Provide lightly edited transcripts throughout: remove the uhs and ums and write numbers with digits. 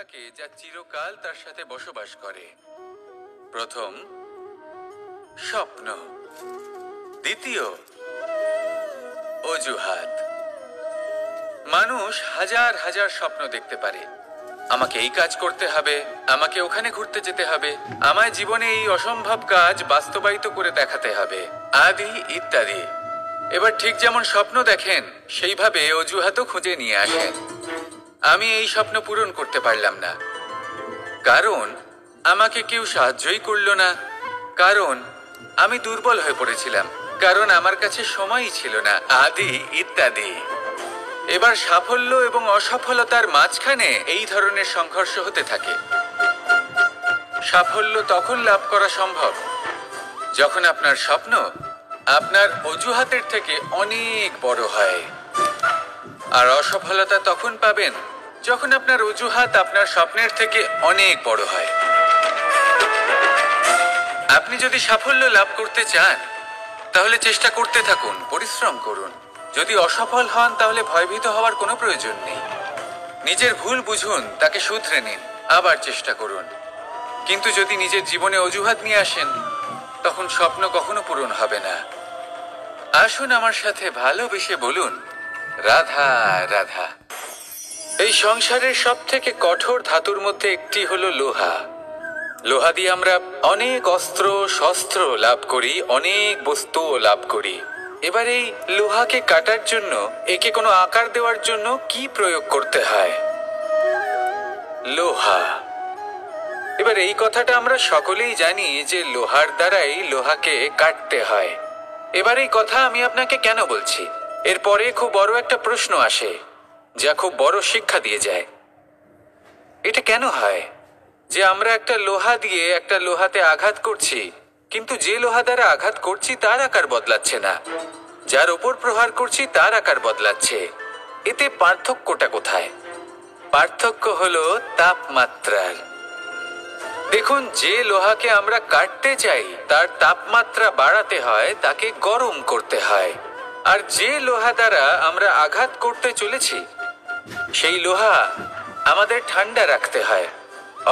থাকে যা চিরকাল তার সাথে বসবাস করে। প্রথম, স্বপ্ন। দ্বিতীয়, অজুহাত। মানুষ হাজার হাজার স্বপ্ন দেখতে পারে। আমাকে এই কাজ করতে হবে, আমাকে ওখানে ঘুরতে যেতে হবে, আমায় জীবনে এই অসম্ভব কাজ বাস্তবায়িত করে দেখাতে হবে, আদি ইত্যাদি। এবার ঠিক যেমন স্বপ্ন দেখেন সেইভাবে অজুহাতও খুঁজে নিয়ে আসেন। আমি এই স্বপ্ন পূরণ করতে পারলাম না, কারণ আমাকে কেউ সাহায্যই করলো না, কারণ আমি দুর্বল হয়ে পড়েছিলাম, কারণ আমার কাছে সময়ই ছিল না, আদি ইত্যাদি। এবার সাফল্য এবং অসফলতার মাঝখানে এই ধরনের সংঘর্ষ হতে থাকে। সাফল্য তখন লাভ করা সম্ভব যখন আপনার স্বপ্ন আপনার অজুহাতের থেকে অনেক বড় হয়, আর অসফলতা তখন পাবেন যখন আপনার অজুহাত আপনার স্বপ্নের থেকে অনেক বড় হয়। আপনি যদি সাফল্য লাভ করতে চান তাহলে চেষ্টা করতে থাকুন, পরিশ্রম করুন। যদি অসফল হন তাহলে ভয়ভীত হওয়ার কোনো প্রয়োজন নেই। নিজের ভুল বুঝুন, তাকে শুধরে নিন, আবার চেষ্টা করুন। কিন্তু যদি নিজের জীবনে অজুহাত নিয়ে আসেন তখন স্বপ্ন কখনো পূরণ হবে না। আসুন আমার সাথে ভালোবেসে বলুন, রাধা রাধা। এই সংসারের সব থেকে কঠোর ধাতুর মধ্যে একটি হলো লোহা। লোহা দিয়ে আমরা অনেক অস্ত্র শস্ত্র লাভ করি, অনেক বস্তুও লাভ করি। এবার এই লোহাকে কাটার জন্য, একে কোনো আকার দেওয়ার জন্য কি প্রয়োগ করতে হয়? লোহা। এবার এই কথাটা আমরা সকলেই জানি যে লোহার দ্বারাই লোহাকে কাটতে হয়। এবার এই কথা আমি আপনাকে কেন বলছি? এরপরে খুব বড় একটা প্রশ্ন আসে যা খুব বড় শিক্ষা দিয়ে যায়। এটা কেন হয় যে আমরা একটা লোহা দিয়ে একটা লোহাতে আঘাত করছি, কিন্তু যে লোহা দ্বারা আঘাত করছি তার আকার বদলাচ্ছে না, যার ওপর প্রহার করছি তার আকার বদলাচ্ছে? এতে পার্থক্যটা কোথায়? পার্থক্য হলো তাপমাত্রার। দেখুন, যে লোহাকে আমরা কাটতে চাই তার তাপমাত্রা বাড়াতে হয়, তাকে গরম করতে হয়। আর যে লোহা দ্বারা আমরা আঘাত করতে চলেছি সেই লোহা আমাদের ঠান্ডা রাখতে হয়।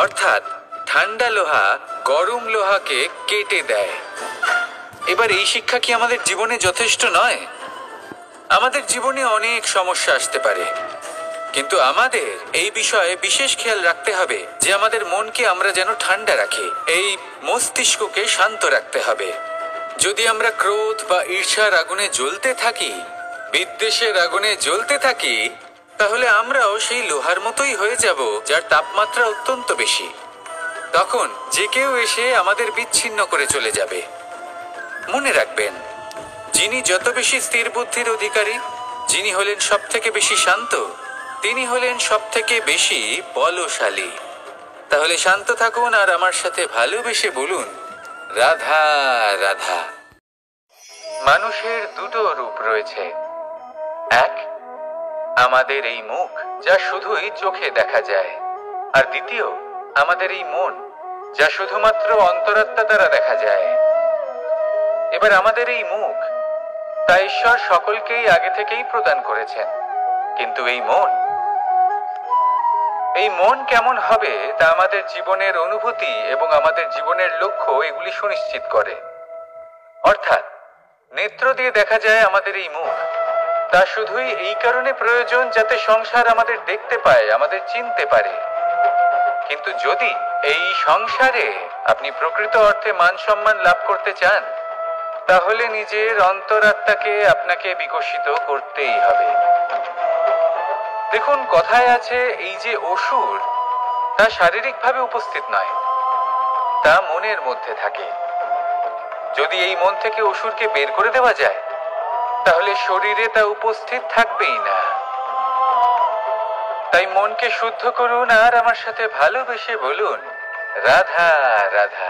অর্থাৎ ঠান্ডা লোহা গরম লোহাকে কেটে দেয়। এবার এই শিক্ষা কি আমাদের জীবনে যথেষ্ট নয়? আমাদের জীবনে অনেক সমস্যা আসতে পারে, কিন্তু আমাদের এই বিষয়ে বিশেষ খেয়াল রাখতে হবে যে আমাদের মনকে আমরা যেন ঠান্ডা রাখি, এই মস্তিষ্ককে শান্ত রাখতে হবে। যদি আমরা ক্রোধ বা ঈর্ষার আগুনে জ্বলতে থাকি, বিদ্বেষের আগুনে জ্বলতে থাকি, তাহলে আমরাও সেই লোহার মতোই হয়ে যাব যার তাপমাত্রা অত্যন্ত বেশি। তখন যে কেউ এসে আমাদের বিচ্ছিন্ন করে চলে যাবে। মনে রাখবেন, যিনি যত বেশি স্থির বুদ্ধির অধিকারী, যিনি হলেন সব থেকে বেশি শান্ত, তিনি হলেন সব থেকে বেশি বলশালী। তাহলে শান্ত থাকুন আর আমার সাথে ভালোবেসে বলুন, রাধা রাধা। মানুষের দুটো রূপ রয়েছে। এক, আমাদের এই মুখ যা শুধুই চোখে দেখা যায়, আর দ্বিতীয় আমাদের এই মন যা শুধুমাত্র অন্তরাত্মা দ্বারা দেখা যায়। এবার আমাদের এই মুখ তা ঈশ্বর সকলকেই আগে থেকেই প্রদান করেছেন, কিন্তু এই মন কেমন হবে তা আমাদের জীবনের অনুভূতি এবং আমাদের জীবনের লক্ষ্য এগুলি সুনিশ্চিত করে। অর্থাৎ নেত্র দিয়ে দেখা যায় আমাদের এই মুখ, তা শুধুই এই কারণে প্রয়োজন যাতে সংসার আমাদের দেখতে পায়, আমাদের চিনতে পারে। কিন্তু যদি এই সংসারে আপনি প্রকৃত অর্থে মান সম্মান লাভ করতে চান, তাহলে নিজের অন্তরাত্মাকে আপনাকে বিকশিত করতেই হবে। দেখুন, কথায় আছে এই যে অসুর, তা শারীরিকভাবে উপস্থিত নয়, তা মনের মধ্যে থাকে। যদি এই মন থেকে অসুরকে বের করে দেওয়া যায় তাহলে শরীরে তা উপস্থিত থাকবেই না। তাই মনকে শুদ্ধ করুন আর আমার সাথে ভালোবেসে বলুন, রাধা রাধা।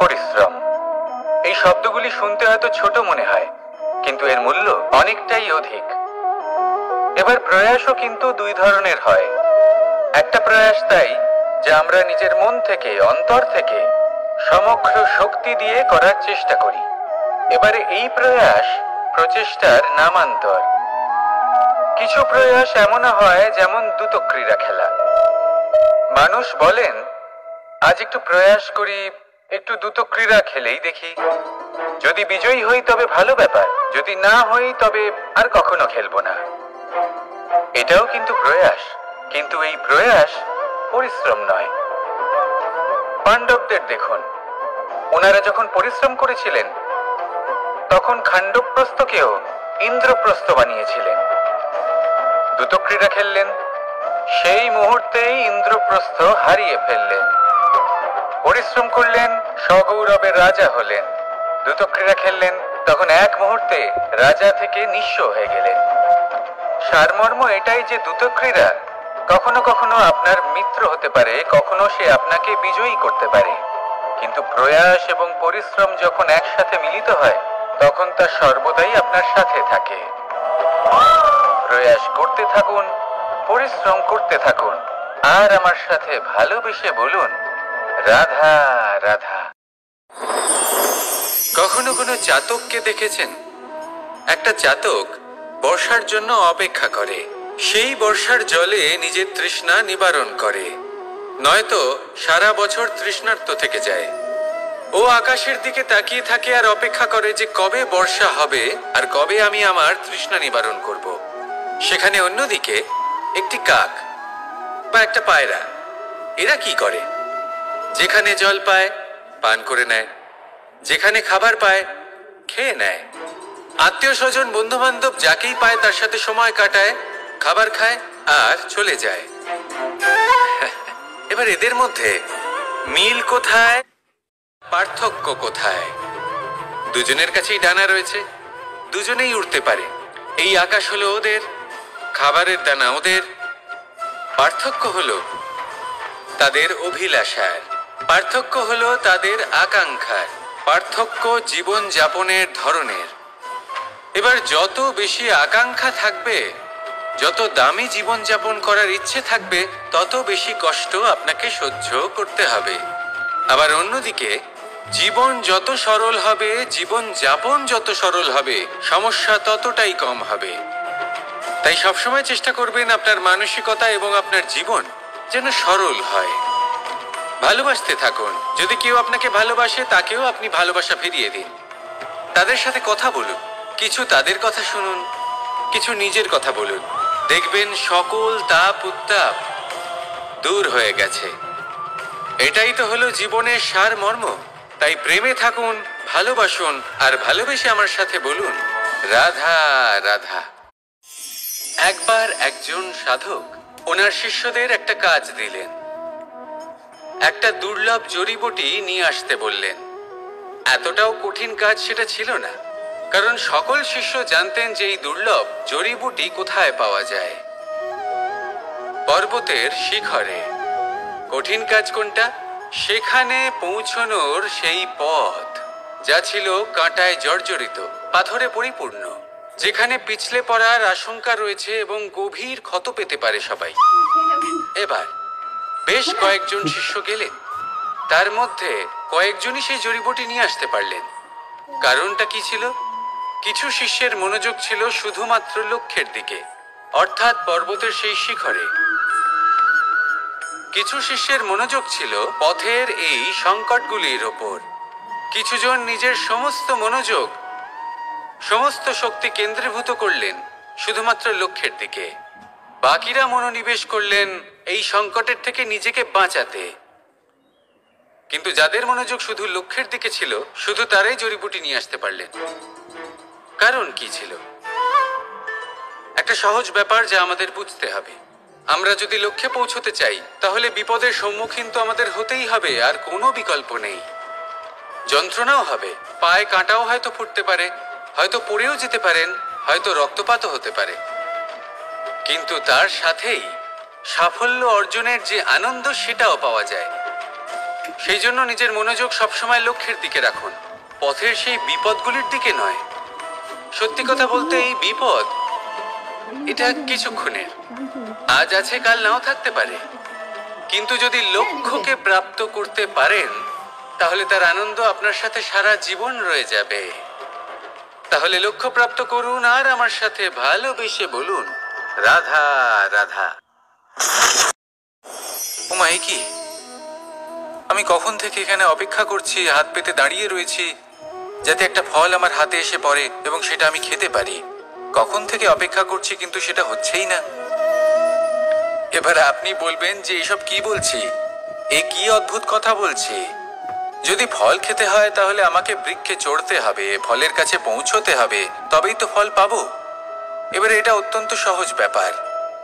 পরিশ্রম। এই শব্দগুলি শুনতে হয়তো ছোট মনে হয়, কিন্তু এর মূল্য অনেকটাই অধিক। এবার প্রয়াসও কিন্তু দুই ধরনের হয়। একটা প্রয়াস তাই যা আমরা নিজের মন থেকে, অন্তর থেকে সমগ্র শক্তি দিয়ে করার চেষ্টা করি। এবারে এই প্রয়াস প্রচেষ্টার নামান্তর। কিছু প্রয়াস এমন হয় যেমন দ্রুত ক্রীড়া খেলা। মানুষ বলেন আজ একটু প্রয়াস করি, একটু দ্রুত ক্রীড়া খেলেই দেখি, যদি বিজয়ী হই তবে ভালো ব্যাপার, যদি না হই তবে আর কখনো খেলবো না। এটাও কিন্তু প্রয়াস, কিন্তু এই প্রয়াস পরিশ্রম নয়। পাণ্ডবদের দেখুন, ওনারা যখন পরিশ্রম করেছিলেন তখন খাণ্ডবপ্রস্থকেও ইন্দ্রপ্রস্থ বানিয়েছিলেন। দ্রুত ক্রীড়া খেললেন, সেই মুহূর্তেই ইন্দ্রপ্রস্থ হারিয়ে ফেললেন। পরিশ্রম করলেন, সগৌরবের রাজা হলেন। দ্রুত ক্রীড়া খেললেন, তখন এক মুহূর্তে রাজা থেকে নিঃস্ব হয়ে গেলেন। সারমর্ম এটাই যে দ্রুত ক্রীড়া কখনো কখনো আপনার মিত্র হতে পারে, কখনো সে আপনাকে বিজয়ী করতে পারে, কিন্তু প্রয়াস এবং পরিশ্রম যখন একসাথে মিলিত হয় তখন তা সর্বদাই আপনার সাথে থাকে। প্রয়াস করতে থাকুন, পরিশ্রম করতে থাকুন, আর আমার সাথে ভালোবেসে বলুন, রাধা রাধা। কখনো কোনো চাতককে দেখেছেন? একটা চাতক বর্ষার জন্য অপেক্ষা করে, সেই বর্ষার জলে নিজের তৃষ্ণা নিবারণ করে, নয়তো সারা বছর তৃষ্ণার্ত থেকে যায়। ও আকাশের দিকে তাকিয়ে থাকে আর অপেক্ষা করে যে কবে বর্ষা হবে আর কবে আমি আমার তৃষ্ণা নিবারণ করব। সেখানে অন্যদিকে একটি কাক বা একটা পায়রা, এরা কি করে? যেখানে জল পায় পান করে নেয়, যেখানে খাবার পায় খেয়ে নেয়, আত্মীয় স্বজন বন্ধু বান্ধব যাকেই পায় তার সাথে সময় কাটায়, খাবার খায় আর চলে যায়। এবার এদের মধ্যে মিল কোথায়, পার্থক্য কোথায়? দুজনের কাছেই ডানা রয়েছে, দুজনেই উড়তে পারে। এই আকাশ হলো ওদের, খাবারের দানা ওদের। পার্থক্য হলো তাদের অভিলাষার, পার্থক্য হলো তাদের আকাঙ্ক্ষার, পার্থক্য জীবন যাপনের ধরনের। এবার যত বেশি আকাঙ্ক্ষা থাকবে, যত দামি জীবন যাপন করার ইচ্ছে থাকবে, তত বেশি কষ্ট আপনাকে সহ্য করতে হবে। আবার অন্যদিকে জীবন যত সরল হবে, জীবন যাপন যত সরল হবে, সমস্যা ততটাই কম হবে। তাই সবসময় চেষ্টা করবেন আপনার মানসিকতা এবং আপনার জীবন যেন সরল হয়। ভালোবাসতে থাকুন, যদি কেউ আপনাকে ভালোবাসে তাকেও আপনি ভালোবাসা ফিরিয়ে দিন। তাদের সাথে কথা বলুন, কিছু তাদের কথা শুনুন, কিছু নিজের কথা বলুন, দেখবেন সকল তাপ উত্তাপ দূর হয়ে গেছে। এটাই তো হলো জীবনের সারমর্ম। তাই প্রেমে থাকুন, ভালোবাসুন, আর ভালোবেসে আমার সাথে বলুন, রাধা রাধা। একবার একজন সাধক ওনার শিষ্যদের একটা কাজ দিলেন, একটা দুর্লভ জড়িবুটি নিয়ে আসতে বললেন। এতটাও কঠিন কাজ সেটা ছিল না, কারণ সকল শিষ্য জানতেন যে এই দুর্লভ জড়িবুটি কোথায় পাওয়া যায়। পর্বতের শিখরে। কঠিন কাজ কোনটা? সেখানে পৌঁছনোর সেই পথ, যা ছিল কাঁটায় জর্জরিত, পাথরে পরিপূর্ণ, যেখানে পিছলে পড়ার আশঙ্কা রয়েছে এবং গভীর ক্ষত পেতে পারে সবাই। এবার বেশ কয়েকজন শিষ্য গেলেন, তার মধ্যে কয়েকজনই সেই জড়িবুটি নিয়ে আসতে পারলেন। কারণটা কি ছিল? কিছু শিষ্যের মনোযোগ ছিল শুধুমাত্র লক্ষ্যের দিকে, অর্থাৎ পর্বতের সেই শিখরে। কিছু শিষ্যের মনোযোগ ছিল পথের এই সংকটগুলির ওপর। কিছুজন নিজের সমস্ত মনোযোগ, সমস্ত শক্তি কেন্দ্রীভূত করলেন শুধুমাত্র লক্ষ্যের দিকে। বাকিরা মনোনিবেশ করলেন এই সংকটের থেকে নিজেকে বাঁচাতে। কিন্তু যাদের মনোযোগ শুধু লক্ষ্যের দিকে ছিল, শুধু তারাই জড়িবুটি নিয়ে আসতে পারলেন। কারণ কি ছিল? একটা সহজ ব্যাপার যা আমাদের বুঝতে হবে। আমরা যদি লক্ষ্যে পৌঁছতে চাই, তাহলে বিপদের সম্মুখীন তো আমাদের হতেই হবে, আর কোনো বিকল্প নেই। যন্ত্রণাও হবে, পায়ে কাঁটাও হয়তো ফুটতে পারে, হয়তো পড়েও যেতে পারেন, হয়তো রক্তপাতও হতে পারে। কিন্তু তার সাথেই সাফল্য অর্জনের যে আনন্দ, সেটাও পাওয়া যায়। সেই জন্য নিজের মনোযোগ সবসময় লক্ষ্যের দিকে রাখুন, পথের সেই বিপদগুলির দিকে নয়। সত্যি কথা বলতে এই বিপদ, এটা কিছুক্ষণের, আজ আছে কাল নাও থাকতে পারে। কিন্তু যদি লক্ষ্যকে প্রাপ্ত করতে পারেন, তাহলে তার আনন্দ আপনার সাথে সারা জীবন রয়ে যাবে। তাহলে লক্ষ্য প্রাপ্ত করুন আর আমার সাথে ভালোবেসে বলুন, রাধা রাধা। এ কি? আমি কখন থেকে এখানে অপেক্ষা করছি, হাত পেতে দাঁড়িয়ে রয়েছি যাতে একটা ফল আমার হাতে এসে পড়ে এবং সেটা আমি খেতে পারি। কখন থেকে অপেক্ষা করছি, কিন্তু সেটা হচ্ছেই না। এবার আপনি বলবেন যে এসব কি বলছি, এ কি অদ্ভুত কথা বলছি। যদি ফল খেতে হয় তাহলে আমাকে বৃক্ষে চড়তে হবে, ফলের কাছে পৌঁছতে হবে, তবেই তো ফল পাবো। এবারে এটা অত্যন্ত সহজ ব্যাপার,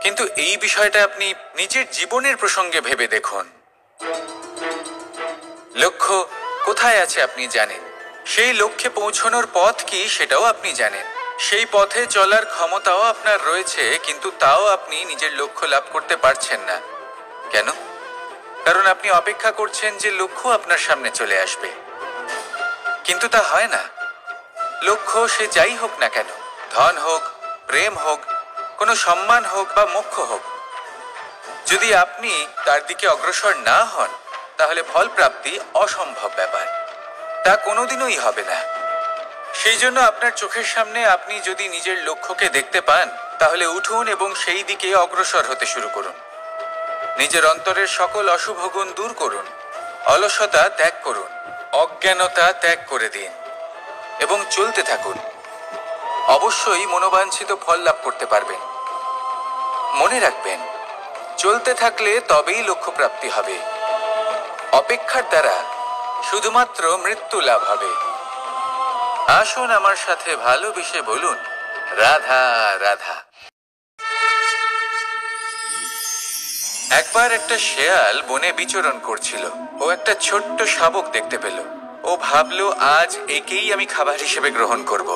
কিন্তু এই বিষয়টা আপনি নিজের জীবনের প্রসঙ্গে ভেবে দেখুন। লক্ষ্য কোথায় আছে আপনি জানেন, সেই লক্ষ্যে পৌঁছানোর পথ কি সেটাও আপনি জানেন, সেই পথে চলার ক্ষমতাও আপনার রয়েছে, কিন্তু তাও আপনি নিজের লক্ষ্য লাভ করতে পারছেন না। কেন? কারণ আপনি অপেক্ষা করছেন যে লক্ষ্য আপনার সামনে চলে আসবে, কিন্তু তা হয় না। লক্ষ্য সে যাই হোক না কেন, ধন হোক, প্রেম হোক, কোনো সম্মান হোক বা মোক্ষ হোক, যদি আপনি তার দিকে অগ্রসর না হন তাহলে ফল প্রাপ্তি অসম্ভব ব্যাপার, তা কোনোদিনই হবে না। সেই জন্য আপনার চোখের সামনে আপনি যদি নিজের লক্ষ্যকে দেখতে পান তাহলে উঠুন এবং সেই দিকে অগ্রসর হতে শুরু করুন। নিজের অন্তরের সকল অশুভ গুণ দূর করুন, অলসতা ত্যাগ করুন, অজ্ঞানতা ত্যাগ করে দিন এবং চলতে থাকুন। অবশ্যই মনোবাঞ্ছিত ফল লাভ করতে পারবেন। মনে রাখবেন, চলতে থাকলে তবেই লক্ষ্য প্রাপ্তি হবে। অপেক্ষার দ্বারা শুধুমাত্র মৃত্যু লাভ হবে। আসুন আমার সাথে ভালোবেসে বলুন, রাধা রাধা। একবার একটা শেয়াল বনে বিচরণ করছিল। ও একটা ছোট্ট শাবক দেখতে পেল। ও ভাবলো, আজ একেই আমি খাবার হিসেবে গ্রহণ করব।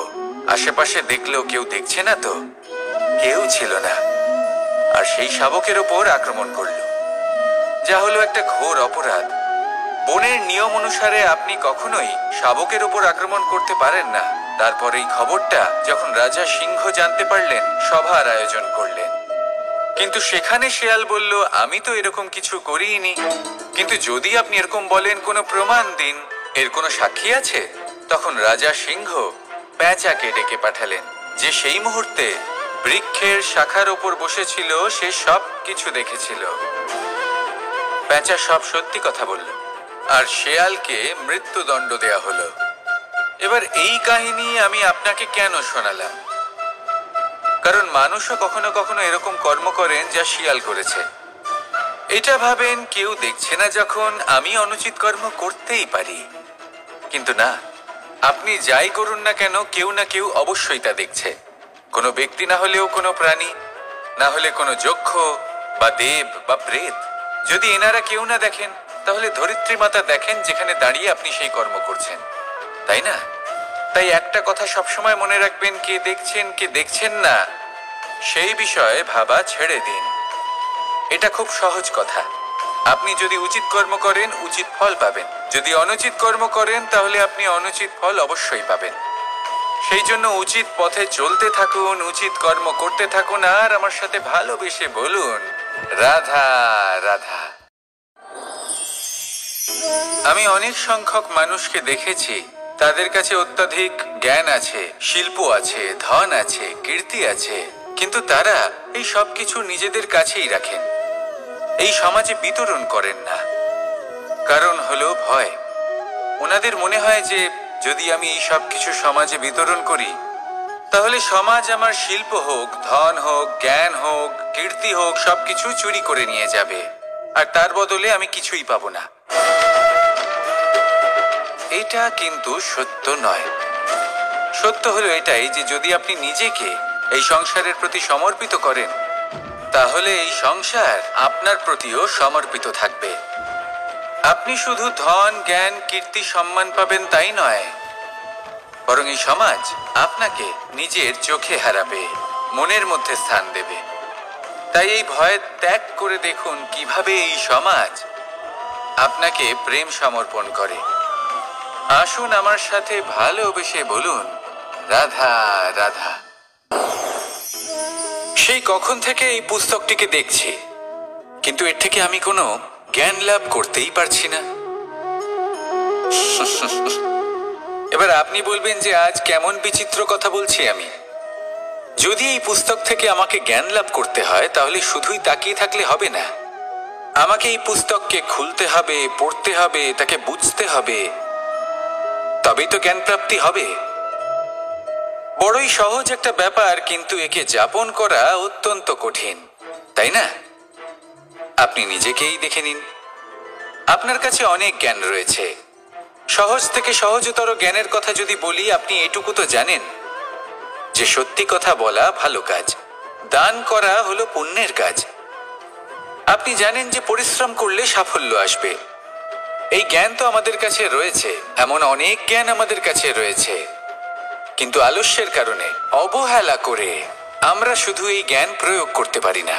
আশেপাশে দেখলো কেউ দেখছে না তো, কেউ ছিল না, আর সেই শাবকের ওপর আক্রমণ করলো, যা হলো একটা ঘোর অপরাধ। বনের নিয়ম অনুসারে আপনি কখনোই শাবকের ওপর আক্রমণ করতে পারেন না। তারপর এই খবরটা যখন রাজা সিংহ জানতে পারলেন, সভার আয়োজন করলেন। কিন্তু সেখানে শেয়াল বলল, আমি তো এরকম কিছু করিনি। কিন্তু যদি আপনি এরকম বলেন, কোনো প্রমাণ দিন, এর কোনো সাক্ষী আছে? তখন রাজা সিংহ পেঁচাকে ডেকে পাঠালেন, যে সেই মুহূর্তে বৃক্ষের শাখার ওপর বসেছিল, সে সব কিছু দেখেছিল। পেঁচা সব সত্যি কথা বলল, আর শেয়ালকে মৃত্যুদণ্ড দেয়া হলো। এবার এই কাহিনী আমি আপনাকে কেন শোনালাম? কারণ মানুষও কখনো কখনো এরকম কর্ম করেন যা শিয়াল করেছে। এটা ভাবেন কেউ দেখছে না, যখন আমি অনুচিত কর্ম করতেই পারি। কিন্তু না, আপনি যাই করুন না কেন, কেউ না কেউ অবশ্যই তা দেখছে। কোনো ব্যক্তি না হলেও কোনো প্রাণী, না হলে কোনো যক্ষ বা দেব বা প্রেত। যদি এনারা কেউ না দেখেন, তাহলে ধরিত্রী মাতা দেখেন, যেখানে দাঁড়িয়ে আপনি সেই কর্ম করছেন, তাই না? তাই একটা কথা সবসময় মনে রাখবেন, কে দেখছেন কে দেখছেন না সেই বিষয়ে ভাবা ছেড়ে দিন। এটা খুব সহজ কথা। আপনি যদি উচিত কর্ম করেন, উচিত ফল পাবেন। যদি অনুচিত কর্ম করেন, তাহলে আপনি অনুচিত ফল অবশ্যই পাবেন। সেই জন্য উচিত পথে চলতে থাকুন, উচিত কর্ম করতে থাকুন, আর আমার সাথে ভালোবেসে বলুন, রাধা রাধা। আমি অনেক সংখ্যক মানুষকে দেখেছি, তাদের কাছে অত্যাধিক জ্ঞান আছে, শিল্প আছে, ধন আছে, কীর্তি আছে, কিন্তু তারা এই সব কিছু নিজেদের কাছেই রাখেন, এই সমাজে বিতরণ করেন না। কারণ হলো ভয়। ওনাদের মনে হয় যে যদি আমি এই সব কিছু সমাজে বিতরণ করি, তাহলে সমাজ আমার শিল্প হোক, ধন হোক, জ্ঞান হোক, কীর্তি হোক, সবকিছু চুরি করে নিয়ে যাবে, আর তার বদলে আমি কিছুই পাবো না। এটা কিন্তু সত্য নয়। সত্য হলো এটাই যে যদি আপনি নিজেকে এই সংসারের প্রতি সমর্পিত করেন, তাহলে এই সংসার আপনার প্রতিও সমর্পিত থাকবে। আপনি শুধু ধন, জ্ঞান, কীর্তি, সম্মান পাবেন তাই নয়, বরং এই সমাজ আপনাকে নিজের চোখে হারাবে, মনের মধ্যে স্থান দেবে। তাই এই ভয় ত্যাগ করে দেখুন কিভাবে এই সমাজ আপনাকে প্রেম সমর্পণ করে। আসুন আমার সাথে ভালোবেসে বলুন, রাধা রাধা। সেই কখন থেকে এই পুস্তকটিকে দেখছি, কিন্তু এর থেকে আমি কোনো জ্ঞান লাভ করতেই পারছি না। এবার আপনি বলবেন যে আজ কেমন বিচিত্র কথা বলছি আমি। যদি এই পুস্তক থেকে আমাকে জ্ঞান লাভ করতে হয়, তাহলে শুধুই তাকিয়ে থাকলে হবে না। আমাকে এই পুস্তককে খুলতে হবে, পড়তে হবে, তাকে বুঝতে হবে, তবেই তো জ্ঞান প্রাপ্তি হবে। বড়ই সহজ একটা ব্যাপার, কিন্তু একে যাপন করা অত্যন্ত কঠিন, তাই না? আপনি নিজেকেই দেখে নিন। আপনার কাছে অনেক জ্ঞান রয়েছে। সহজ থেকে সহজতর জ্ঞানের কথা যদি বলি, আপনি এটুকু তো জানেন যে সত্যি কথা বলা ভালো কাজ, দান করা হলো পুণ্যের কাজ। আপনি জানেন যে পরিশ্রম করলে সাফল্য আসবে। এই জ্ঞান তো আমাদের কাছে রয়েছে, এমন অনেক জ্ঞান আমাদের কাছে রয়েছে, কিন্তু আলস্যের কারণে, অবহেলা করে আমরা শুধু এই জ্ঞান প্রয়োগ করতে পারি না।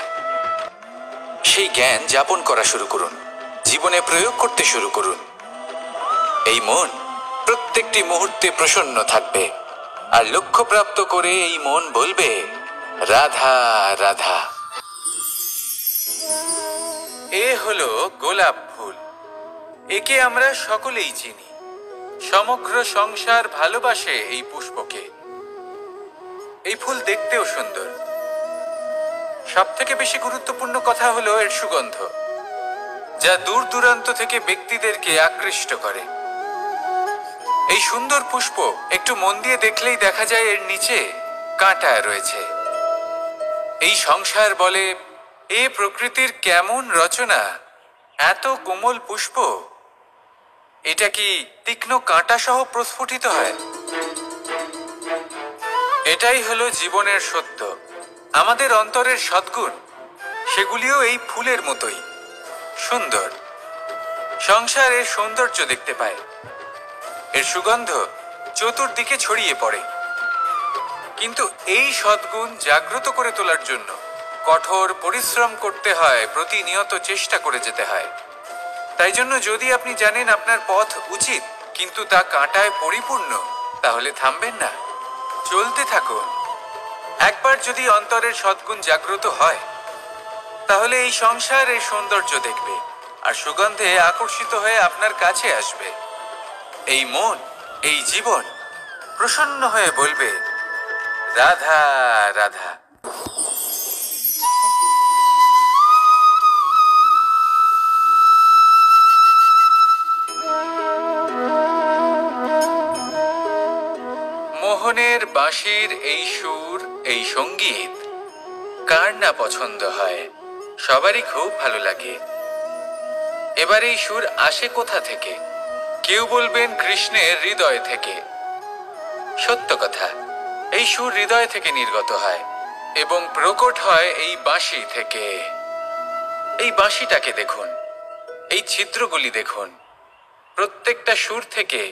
সেই জ্ঞান যাপন করা শুরু করুন, জীবনে প্রয়োগ করতে শুরু করুন। এই মন প্রত্যেকটি মুহূর্তে প্রসন্ন থাকবে, আর লক্ষ্যপ্রাপ্ত করে এই মন বলবে, রাধা রাধা। এ হলো গোলাপ ফুল। একে আমরা সকলেই চিনি। সমগ্র সংসার ভালোবাসে এই পুষ্পকে। এই ফুল দেখতেও সুন্দর। সবথেকে বেশি গুরুত্বপূর্ণ কথা হলো এর সুগন্ধ, যা দূর দূরান্ত থেকে ব্যক্তিদেরকে আকৃষ্ট করে। এই সুন্দর পুষ্প একটু মন দিয়ে দেখলেই দেখা যায় এর নিচে কাঁটা রয়েছে। এই সংসার বলে, এ প্রকৃতির কেমন রচনা, এত কোমল পুষ্প, এটা কি তীক্ষ্ণ কাঁটা সহ প্রস্ফুটিত হয়? এটাই হলো জীবনের সত্য। আমাদের অন্তরের সদ্গুণ, সেগুলিও এই ফুলের মতোই সুন্দর। সংসারের সৌন্দর্য দেখতে পায়, এর সুগন্ধ চতুর্দিকে ছড়িয়ে পড়ে। কিন্তু এই সদ্গুণ জাগ্রত করে তোলার জন্য কঠোর পরিশ্রম করতে হয়, প্রতিনিয়ত চেষ্টা করে যেতে হয়। তাই জন্য যদি আপনি জানেন আপনার পথ উচিত, কিন্তু তা কাঁটায় পরিপূর্ণ, তাহলে থামবেন না, চলতে থাকুন। একবার যদি অন্তরের সদ্গুণ জাগ্রত হয়, তাহলে এই সংসার এই সৌন্দর্য দেখবে আর সুগন্ধে আকর্ষিত হয়ে আপনার কাছে আসবে। এই মন, এই জীবন প্রসন্ন হয়ে বলবে, রাধা রাধা। মোহনের বাঁশির এই সুর, এই সঙ্গীত কার না পছন্দ হয়? সবারই খুব ভালো লাগে। এবার এই সুর আসে কোথা থেকে? কেউ বলবেন কৃষ্ণের হৃদয় থেকে। সত্য কথা, এই সুর হৃদয় থেকে নির্গত হয় এবং প্রকট হয় এই বাঁশি থেকে। এই বাঁশিটাকে দেখুন, এই ছিদ্রগুলি দেখুন, প্রত্যেকটা সুর থেকে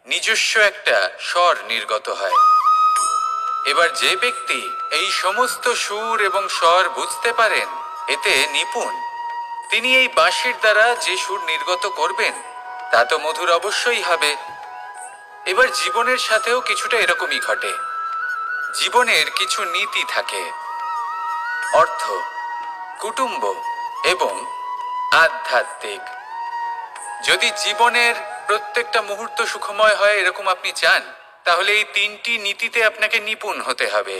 নিজস্ব একটা স্বর নির্গত হয়। এবার যে ব্যক্তি এই সমস্ত সুর এবং স্বর বুঝতে পারেন, এতে নিপুণ, তিনি এই বাঁশির দ্বারা যে সুর নির্গত করবেন তা তো মধুর অবশ্যই হবে। এবার জীবনের সাথেও কিছুটা এরকমই ঘটে। জীবনের কিছু নীতি থাকে, অর্থ, কুটুম্ব এবং আধ্যাত্মিক। যদি জীবনের প্রত্যেকটা মুহূর্ত সুখময় হয় এরকম আপনি চান, তাহলে এই তিনটি নীতিতে আপনাকে নিপুণ হতে হবে।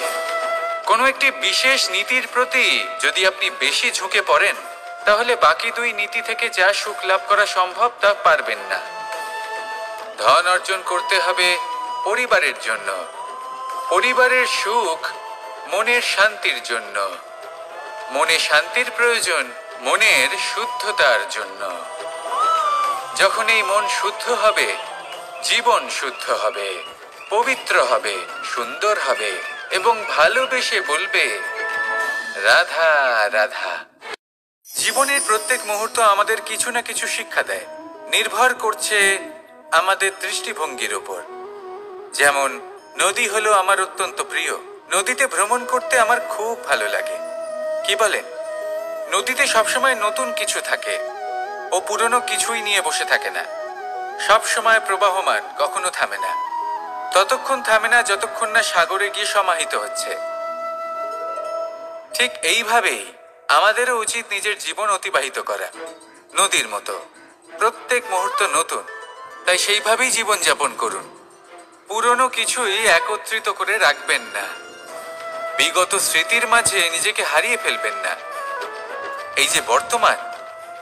কোনো একটি বিশেষ নীতির প্রতি যদি আপনি বেশি ঝুঁকে পড়েন, তাহলে বাকি দুই নীতি থেকে যা সুখ লাভ করা সম্ভব তা পারবেন না। ধন অর্জন করতে হবে পরিবারের জন্য, পরিবারের সুখ মনের শান্তির জন্য, মনে শান্তির প্রয়োজন মনের শুদ্ধতার জন্য। যখন এই মন শুদ্ধ হবে, জীবন শুদ্ধ হবে, পবিত্র হবে, সুন্দর হবে এবং ভালোবেসে বলবে, রাধা রাধা। জীবনের প্রত্যেক মুহূর্ত আমাদের কিছু না কিছু শিক্ষা দেয়, নির্ভর করছে আমাদের দৃষ্টিভঙ্গির উপর। যেমন নদী হলো আমার অত্যন্ত প্রিয়। নদীতে ভ্রমণ করতে আমার খুব ভালো লাগে। কি বলেন? নদীতে সবসময় নতুন কিছু থাকে, ও পুরনো কিছুই নিয়ে বসে থাকে না। সব সময় প্রবাহমান, কখনো থামে না। ততক্ষণ থামে না যতক্ষণ না সাগরে গিয়ে সমাহিত হচ্ছে। ঠিক এইভাবেই আমাদেরও উচিত নিজের জীবন অতিবাহিত করা, নদীর মতো। প্রত্যেক মুহূর্ত নতুন, তাই সেইভাবেই জীবন যাপন করুন। পুরনো কিছুই একত্রিত করে রাখবেন না, বিগত স্মৃতির মাঝে নিজেকে হারিয়ে ফেলবেন না। এই যে বর্তমান,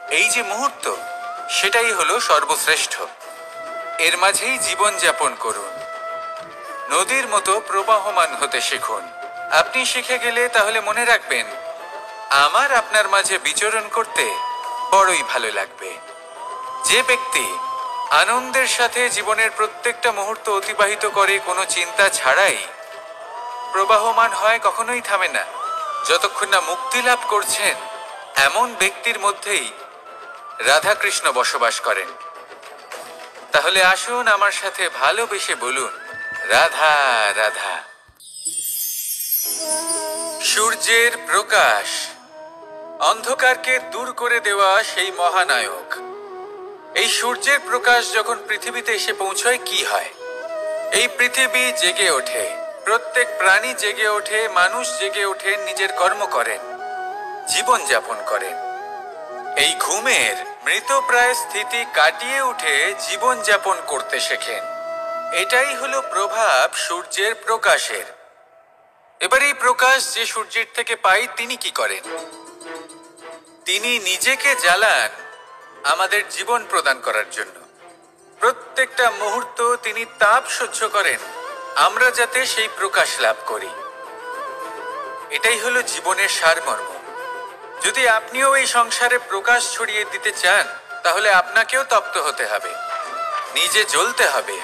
এই যে মুহূর্ত, সেটাই হলো সর্বশ্রেষ্ঠ। এর মাঝেই জীবন যাপন করুন। নদীর মতো প্রবাহমান হতে শিখুন। আপনি শিখে গেলে তাহলে মনে রাখবেন, আমার আপনার মাঝে বিচরণ করতে বড়ই ভালো লাগবে। যে ব্যক্তি আনন্দের সাথে জীবনের প্রত্যেকটা মুহূর্ত অতিবাহিত করে কোনো চিন্তা ছাড়াই, প্রবাহমান হয়, কখনোই থামে না, যতক্ষণ না মুক্তি লাভ করছেন, এমন ব্যক্তির মধ্যেই রাধাকৃষ্ণ বসবাস করেন। তাহলে আসুন আমার সাথে ভালোবেসে বলুন, রাধা রাধা। সূর্যের প্রকাশ অন্ধকারকে দূর করে দেওয়া সেই মহানায়ক। এই সূর্যের প্রকাশ যখন পৃথিবীতে এসে পৌঁছয়, কি হয়? এই পৃথিবী জেগে ওঠে, প্রত্যেক প্রাণী জেগে ওঠে, মানুষ জেগে ওঠে, নিজের কর্ম করেন, জীবন যাপন করেন। এই ঘুমের মৃতপ্রায় স্থিতি কাটিয়ে উঠে জীবন যাপন করতে শেখেন। এটাই হলো প্রভাব সূর্যের প্রকাশের। এবার এই প্রকাশ যে সূর্যের থেকে পাই, তিনি কি করেন? তিনি নিজেকে জ্বালান আমাদের জীবন প্রদান করার জন্য। প্রত্যেকটা মুহূর্ত তিনি তাপ সহ্য করেন, আমরা যাতে সেই প্রকাশ লাভ করি। এটাই হলো জীবনের সারমর্ম। যদি আপনিও এই সংসারে প্রকাশ ছড়িয়ে দিতে চান, তাহলে আপনাকেও তপ্ত হতে হবে, নিজে জ্বলতে হবে,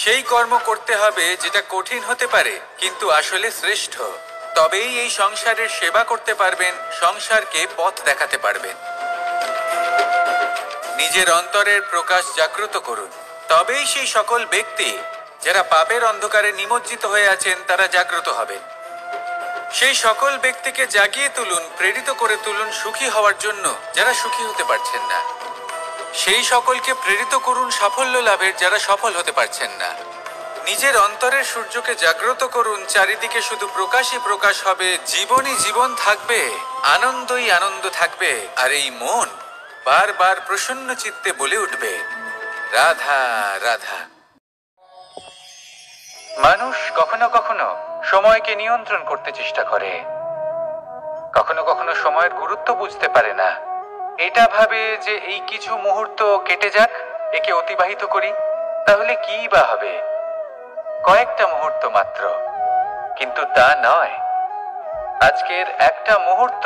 সেই কর্ম করতে হবে যেটা কঠিন হতে পারে কিন্তু আসলে শ্রেষ্ঠ। তবেই এই সংসারের সেবা করতে পারবেন, সংসারকে পথ দেখাতে পারবেন। নিজের অন্তরের প্রকাশ জাগ্রত করুন, তবেই সেই সকল ব্যক্তি যারা পাপের অন্ধকারে নিমজ্জিত হয়ে আছেন, তারা জাগ্রত হবেন। সেই সকল ব্যক্তিকে জাগিয়ে তুলুন, প্রেরিত করে তুলুন সুখী হওয়ার জন্য, যারা সুখী হতে পারছেন না। সেই সকলকে প্রেরিত করুন সাফল্য লাভের, যারা সফল হতে পারছেন না। নিজের অন্তরের সূর্যকে জাগ্রত করুন, চারিদিকে শুধু প্রকাশই প্রকাশ হবে, জীবনই জীবন থাকবে, আনন্দই আনন্দ থাকবে। আর এই মন বারবার প্রসন্ন চিত্তে বলে উঠবে, রাধা রাধা। মানুষ কখনো কখনো সময়কে নিয়ন্ত্রণ করতে চেষ্টা করে, কখনো কখনো সময়ের গুরুত্ব বুঝতে পারে না। এটা ভাবে যে এই কিছু মুহূর্ত কেটে যাক, একে অতিবাহিত করি, তাহলে কি বা হবে, কয়েকটা মুহূর্ত মাত্র। কিন্তু তা নয়। আজকের একটা মুহূর্ত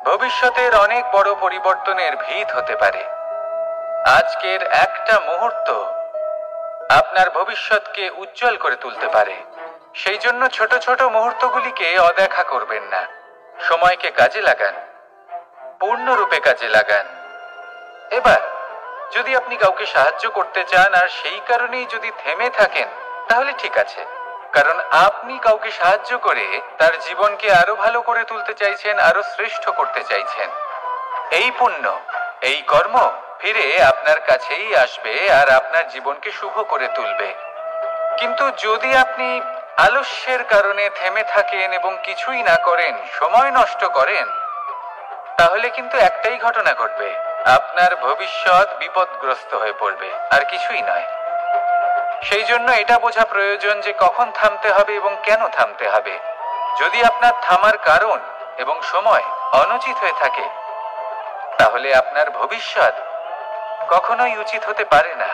ভবিষ্যতের অনেক বড় পরিবর্তনের ভিত হতে পারে। আজকের একটা মুহূর্ত আপনার ভবিষ্যৎকে উজ্জ্বল করে তুলতে পারে। সেই জন্য ছোট ছোট মুহূর্তগুলিকে অদেখা করবেন না। সময়কে কাজে লাগান, পূর্ণরূপে কাজে লাগান। এবার যদি আপনি কাউকে সাহায্য করতে চান আর সেই কারণেই যদি থেমে থাকেন, তাহলে ঠিক আছে, কারণ আপনি কাউকে সাহায্য করে তার জীবনকে আরো ভালো করে তুলতে চাইছেন, আরো শ্রেষ্ঠ করতে চাইছেন। এই পুণ্য, এই কর্ম ফিরে আপনার কাছেই আসবে আর আপনার জীবনকে শুভ করে তুলবে। কিন্তু যদি আপনি আলস্যের কারণে থেমে থাকেন এবং কিছুই না করেন, সময় নষ্ট করেন, তাহলে কিন্তু একটাই ঘটনা ঘটবে, আপনার ভবিষ্যৎ বিপদগ্রস্ত হয়ে পড়বে, আর কিছুই নয়। সেই জন্য এটা বোঝা প্রয়োজন যে কখন থামতে হবে এবং কেন থামতে হবে। যদি আপনার থামার কারণ এবং সময় অনুচিত হয়ে থাকে, তাহলে আপনার ভবিষ্যৎ কখনোই উচিত হতে পারে না।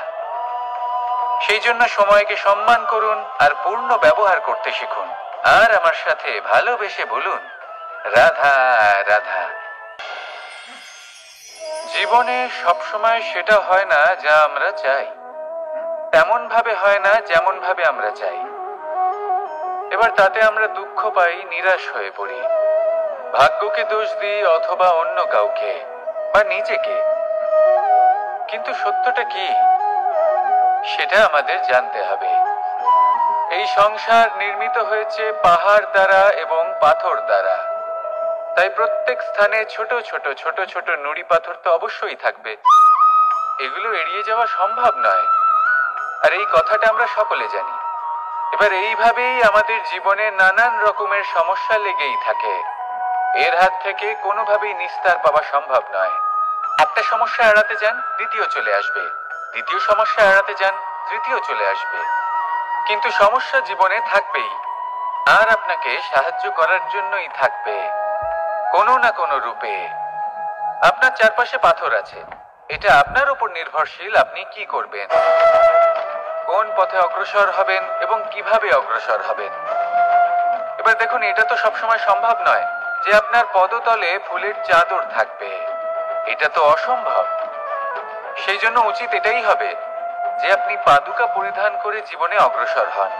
সেই জন্য সময়কে সম্মান করুন আর পূর্ণ ব্যবহার করতে শিখুন। আর আমার সাথে ভালোবেসে বলুন, রাধা রাধা। জীবনে সবসময় সেটা হয় না যা আমরা চাই, তেমন ভাবে হয় না যেমন ভাবে আমরা চাই। এবার তাতে আমরা দুঃখ পাই, নিরাশ হয়ে পড়ি, ভাগ্যকে দোষ দিই অথবা অন্য কাউকে বা নিজেকে। কিন্তু সত্যটা কি, সেটা আমাদের জানতে হবে। এই সংসার নির্মিত হয়েছে পাহাড় দ্বারা এবং পাথর দ্বারা, তাই প্রত্যেক স্থানে ছোট ছোট ছোট ছোট নুড়ি পাথর তো অবশ্যই থাকবে, এগুলো এড়িয়ে যাওয়া সম্ভব নয়। আর এই কথাটা আমরা সকলে জানি। এবার এইভাবেই আমাদের জীবনে নানান রকমের সমস্যা লেগেই থাকে, এর হাত থেকে কোনোভাবেই নিস্তার পাওয়া সম্ভব নয়। একটা সমস্যা এড়াতে যান, দ্বিতীয় চলে আসবে, দ্বিতীয় সমস্যা এড়াতে যান, তৃতীয় চলে আসবে। কিন্তু সমস্যা জীবনে থাকবেই, আর আপনাকে সাহায্য করার জন্যই থাকবে কোনো না কোনো রূপে। আপনার চারপাশে পাথর আছে, এটা আপনার উপর নির্ভরশীল আপনি কি করবেন, কোন পথে অগ্রসর হবেন এবং কিভাবে অগ্রসর হবেন। এবার দেখুন, এটা তো সবসময় সম্ভব নয় যে আপনার পদতলে ফুলের চাদর থাকবে, এটা তো অসম্ভব। সেই জন্য উচিত এটাই হবে যে আপনি পাদুকা পরিধান করে জীবনে অগ্রসর হন।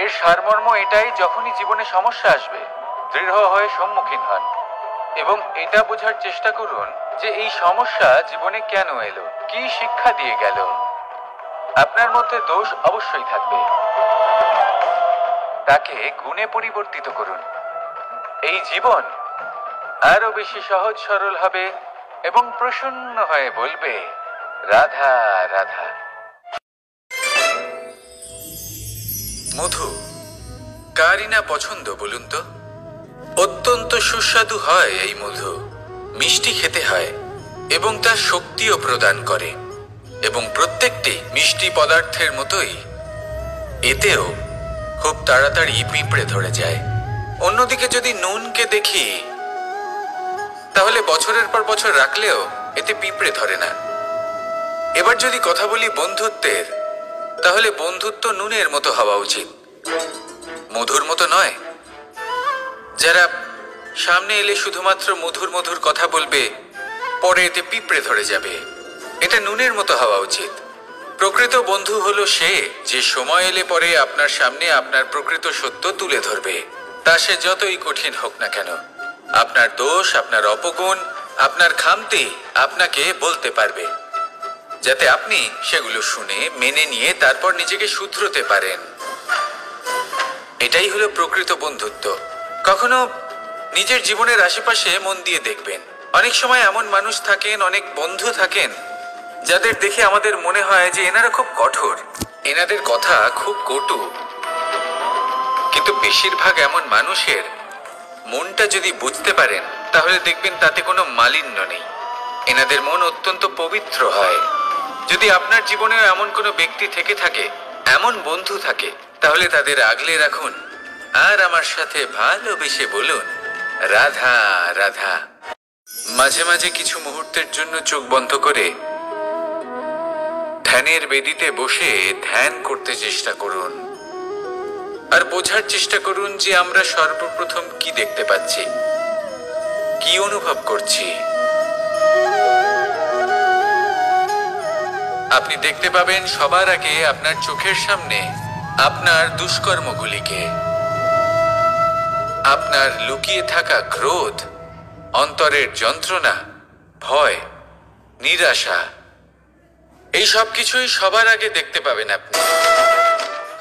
এর সারমর্ম এটাই, যখনই জীবনে সমস্যা আসবে দৃঢ় হয়ে সম্মুখীন হন এবং এটা বোঝার চেষ্টা করুন যে এই সমস্যা জীবনে কেন এলো, কি শিক্ষা দিয়ে গেল। আপনার মধ্যে দোষ অবশ্যই থাকবে, তাকে গুণে পরিবর্তিত করুন। এই জীবন আরো বেশি সহজ সরল হবে এবং প্রসন্ন হয়ে বলবে, রাধা রাধা। মধু কারই না পছন্দ বলুন তো? অত্যন্ত সুস্বাদু হয় এই মধু, মিষ্টি খেতে হয় এবং তার শক্তিও প্রদান করে, এবং প্রত্যেকটি মিষ্টি পদার্থের মতোই এতেও খুব তাড়াতাড়ি পিঁপড়ে ধরে যায়। অন্যদিকে যদি নুনকে দেখি, তাহলে বছরের পর বছর রাখলেও এতে পিঁপড়ে ধরে না। এবার যদি কথা বলি বন্ধুত্বের, তাহলে বন্ধুত্ব নুনের মতো হওয়া উচিত, মধুর মতো নয়। যারা সামনে এলে শুধুমাত্র মধুর মধুর কথা বলবে, পরে এতে পিঁপড়ে ধরে যাবে, এটা নুনের মতো হওয়া উচিত। প্রকৃত বন্ধু হলো সে যে সময় এলে পরে আপনার সামনে আপনার প্রকৃত সত্য তুলে ধরবে, তা সে যতই কঠিন হোক না কেন। আপনার দোষ, আপনার অপগুণ, আপনার খামতি আপনাকে বলতে পারবে, যাতে আপনি সেগুলো শুনে মেনে নিয়ে তারপর নিজেকে শুধরোতে পারেন। এটাই হলো প্রকৃত বন্ধুত্ব। কখনো নিজের জীবনের আশেপাশে মন দিয়ে দেখবেন, অনেক সময় এমন মানুষ থাকেন, অনেক বন্ধু থাকেন, যাদের দেখে আমাদের মনে হয় যে এনারা খুব কঠোর, এনাদের কথা খুব কটু। কিন্তু বেশিরভাগ এমন মানুষের মনটা যদি বুঝতে পারেন, তাহলে দেখবেন তাতে কোনো মালিন্য নেই, এনাদের মন অত্যন্ত পবিত্র হয়। যদি আপনার জীবনেও এমন কোনো ব্যক্তি থেকে থাকে, এমন বন্ধু থাকে, তাহলে তাদের আগলে রাখুন আর আমার সাথে ভালোবেসে বলুন, রাধা রাধা। মাঝে মাঝে কিছু মুহূর্তের জন্য চোখ বন্ধ করে ধ্যানের বেদিতে বসে ধ্যান করতে চেষ্টা করুন আর বোঝার চেষ্টা করুন যে আমরা সর্বপ্রথম কি দেখতে পাচ্ছি, কি অনুভব করছি। আপনি দেখতে পাবেন সবার আগে আপনার চোখের সামনে আপনার দুষ্কর্মগুলিকে, আপনার লুকিয়ে থাকা ক্রোধ, অন্তরের যন্ত্রণা, ভয়, নিরাশা, এই সব কিছুই সবার আগে দেখতে পাবেন আপনি।